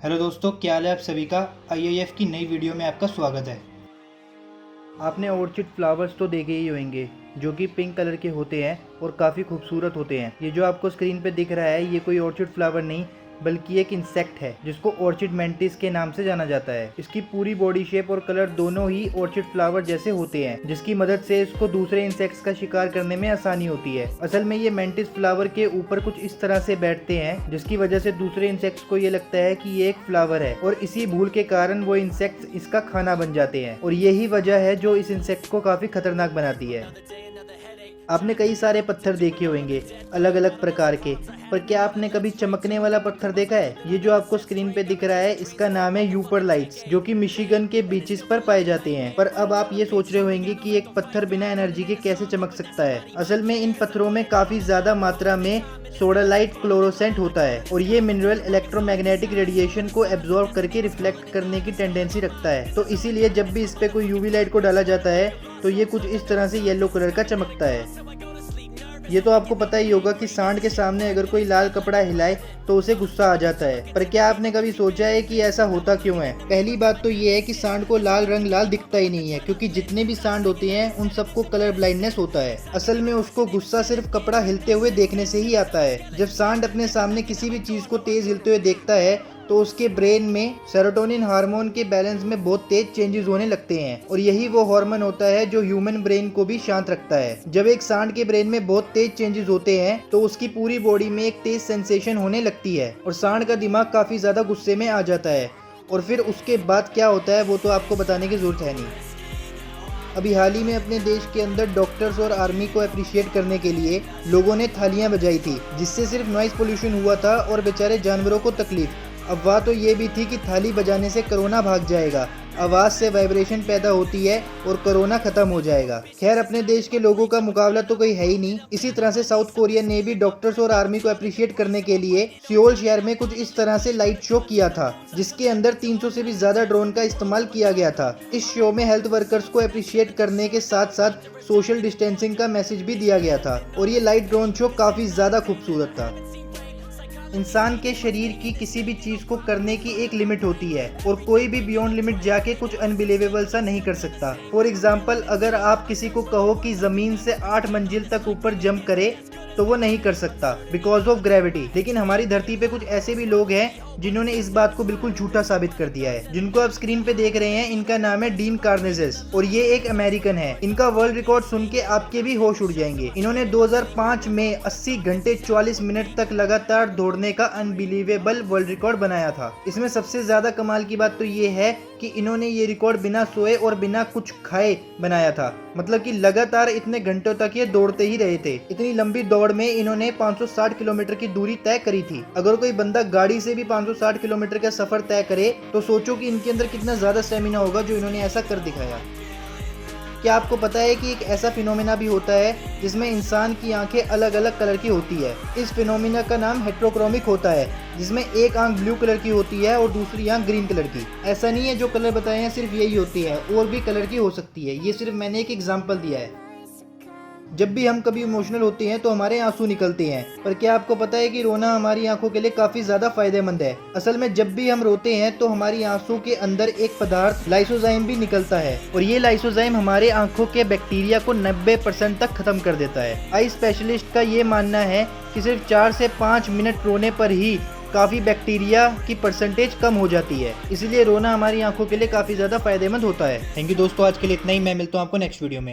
Hello दोस्तों, क्या हाल है आप सभी का। आईआईएफ की नई वीडियो में आपका स्वागत है। आपने ऑर्चिड फ्लावर्स तो देखे ही होंगे जो कि पिंक कलर के होते हैं और काफ़ी खूबसूरत होते हैं। ये जो आपको स्क्रीन पे दिख रहा है ये कोई ऑर्चिड फ्लावर नहीं बल्कि एक इंसेक्ट है जिसको ऑर्चिड मेंटिस के नाम से जाना जाता है। इसकी पूरी बॉडी शेप और कलर दोनों ही ऑर्चिड फ्लावर जैसे होते हैं, जिसकी मदद से इसको दूसरे इंसेक्ट्स का शिकार करने में आसानी होती है। असल में ये मेंटिस फ्लावर के ऊपर कुछ इस तरह से बैठते हैं जिसकी वजह से दूसरे इंसेक्ट्स को ये लगता है कि ये एक फ्लावर है और इसी भूल के कारण वो इंसेक्ट्स इसका खाना बन जाते हैं और यही वजह है जो इस इंसेक्ट को काफी खतरनाक बनाती है। आपने कई सारे पत्थर देखे होंगे अलग अलग प्रकार के, पर क्या आपने कभी चमकने वाला पत्थर देखा है? ये जो आपको स्क्रीन पे दिख रहा है इसका नाम है यूपरलाइट्स, जो कि मिशिगन के बीचेस पर पाए जाते हैं। पर अब आप ये सोच रहे होंगे कि एक पत्थर बिना एनर्जी के कैसे चमक सकता है। असल में इन पत्थरों में काफी ज्यादा मात्रा में सोडालाइट क्लोरोसेंट होता है और ये मिनरल इलेक्ट्रोमैग्नेटिक रेडिएशन को एब्जॉर्ब करके रिफ्लेक्ट करने की टेंडेंसी रखता है। तो इसीलिए जब भी इस पे कोई यूवी लाइट को डाला जाता है तो ये कुछ इस तरह से येलो कलर का चमकता है। ये तो आपको पता ही होगा कि सांड के सामने अगर कोई लाल कपड़ा हिलाए तो उसे गुस्सा आ जाता है। पर क्या आपने कभी सोचा है कि ऐसा होता क्यों है? पहली बात तो ये है कि सांड को लाल रंग लाल दिखता ही नहीं है, क्योंकि जितने भी सांड होते हैं उन सबको कलर ब्लाइंडनेस होता है। असल में उसको गुस्सा सिर्फ कपड़ा हिलते हुए देखने से ही आता है। जब सांड अपने सामने किसी भी चीज को तेज हिलते हुए देखता है तो उसके ब्रेन में सेरोटोनिन हार्मोन के बैलेंस में बहुत तेज चेंजेस होने लगते हैं और यही वो हार्मोन होता है जो ह्यूमन ब्रेन को भी शांत रखता है। जब एक सांड के ब्रेन में बहुत तेज चेंजेस होते हैं तो उसकी पूरी बॉडी में एक तेज सेंसेशन होने लगती है और सांड का दिमाग काफी ज्यादा गुस्से में आ जाता है। और फिर उसके बाद क्या होता है वो तो आपको बताने की जरूरत है नहीं। अभी हाल ही में अपने देश के अंदर डॉक्टर्स और आर्मी को अप्रिशिएट करने के लिए लोगों ने थालियां बजाई थी, जिससे सिर्फ नॉइज पोल्यूशन हुआ था और बेचारे जानवरों को तकलीफ। अफवाह तो ये भी थी कि थाली बजाने से कोरोना भाग जाएगा, आवाज से वाइब्रेशन पैदा होती है और कोरोना खत्म हो जाएगा। खैर, अपने देश के लोगों का मुकाबला तो कोई है ही नहीं। इसी तरह से साउथ कोरिया ने भी डॉक्टर्स और आर्मी को अप्रिशिएट करने के लिए सियोल शहर में कुछ इस तरह से लाइट शो किया था, जिसके अंदर 300 से भी ज्यादा ड्रोन का इस्तेमाल किया गया था। इस शो में हेल्थ वर्कर्स को अप्रिशिएट करने के साथ साथ सोशल डिस्टेंसिंग का मैसेज भी दिया गया था और ये लाइट ड्रोन शो काफी ज्यादा खूबसूरत था। इंसान के शरीर की किसी भी चीज को करने की एक लिमिट होती है और कोई भी बियॉन्ड लिमिट जाके कुछ अनबिलीवेबल सा नहीं कर सकता। फॉर एग्जाम्पल, अगर आप किसी को कहो कि जमीन से 8 मंजिल तक ऊपर जंप करे तो वो नहीं कर सकता बिकॉज ऑफ ग्रेविटी। लेकिन हमारी धरती पे कुछ ऐसे भी लोग हैं जिन्होंने इस बात को बिल्कुल झूठा साबित कर दिया है। जिनको आप स्क्रीन पे देख रहे हैं इनका नाम है डीन कार्नेजेस और ये एक अमेरिकन है। इनका वर्ल्ड रिकॉर्ड सुन के आपके भी होश उड़ जाएंगे। इन्होंने 2005 में 80 घंटे 44 मिनट तक लगातार दौड़ने का अनबिलीवेबल वर्ल्ड रिकॉर्ड बनाया था। इसमें सबसे ज्यादा कमाल की बात तो ये है कि इन्होंने ये रिकॉर्ड बिना सोए और बिना कुछ खाए बनाया था। मतलब कि लगातार इतने घंटों तक ये दौड़ते ही रहे थे। इतनी लंबी दौड़ में इन्होंने 560 किलोमीटर की दूरी तय करी थी। अगर कोई बंदा गाड़ी से भी 560 किलोमीटर का सफर तय करे तो सोचो कि इनके अंदर कितना ज्यादा स्टेमिना होगा जो इन्होंने ऐसा कर दिखाया। क्या आपको पता है कि एक ऐसा फिनोमेना भी होता है जिसमें इंसान की आंखें अलग अलग कलर की होती है? इस फिनोमेना का नाम हेट्रोक्रोमिक होता है, जिसमें एक आंख ब्लू कलर की होती है और दूसरी आंख ग्रीन कलर की। ऐसा नहीं है जो कलर बताए हैं सिर्फ यही होती है, और भी कलर की हो सकती है। ये सिर्फ मैंने एक एग्जाम्पल दिया है। जब भी हम कभी इमोशनल होते हैं तो हमारे आंसू निकलते हैं, पर क्या आपको पता है कि रोना हमारी आंखों के लिए काफी ज्यादा फायदेमंद है? असल में जब भी हम रोते हैं तो हमारी आंसू के अंदर एक पदार्थ लाइसोजाइम भी निकलता है और ये लाइसोजाइम हमारे आंखों के बैक्टीरिया को 90% तक खत्म कर देता है। आई स्पेशलिस्ट का ये मानना है कि सिर्फ 4 से 5 मिनट रोने पर ही काफी बैक्टीरिया की परसेंटेज कम हो जाती है। इसलिए रोना हमारी आंखों के लिए काफी ज्यादा फायदेमंद होता है। थैंक यू दोस्तों, आज के लिए इतना ही। मैं मिलता हूँ आपको नेक्स्ट वीडियो में।